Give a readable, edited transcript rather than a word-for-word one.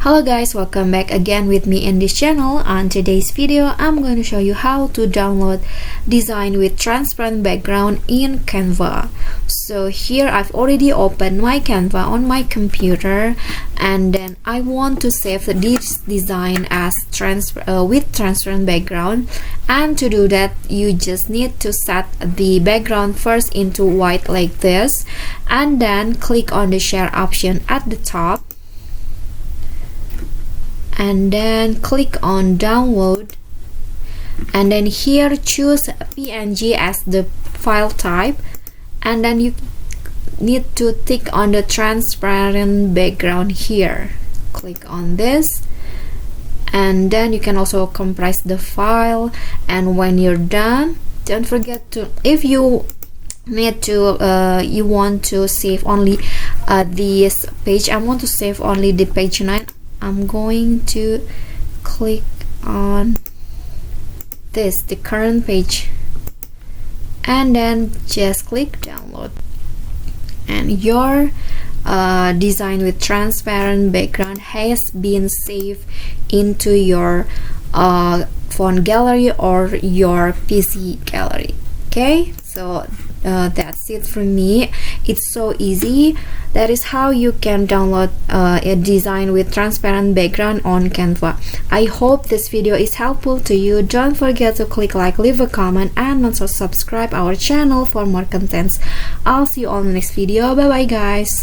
Hello guys, welcome back again with me in this channel. On today's video, I'm going to show you how to download design with transparent background in Canva. So here I've already opened my Canva on my computer, and then I want to save this design as with transparent background. And to do that, you just need to set the background first into white like this, and then click on the share option at the top, and then click on download, and then here choose PNG as the file type, and then you need to tick on the transparent background here. Click on this, and then you can also compress the file. And when you're done, don't forget to, if you need to you want to save only this page, I want to save only the page 9. I'm going to click on this, the current page, and then just click download, and your design with transparent background has been saved into your phone gallery or your PC gallery. Okay, so that's it from me. It's so easy. That is how you can download a design with transparent background on Canva. I hope this video is helpful to you. Don't forget to click like, leave a comment, and also subscribe our channel for more contents. I'll see you on the next video. Bye bye guys.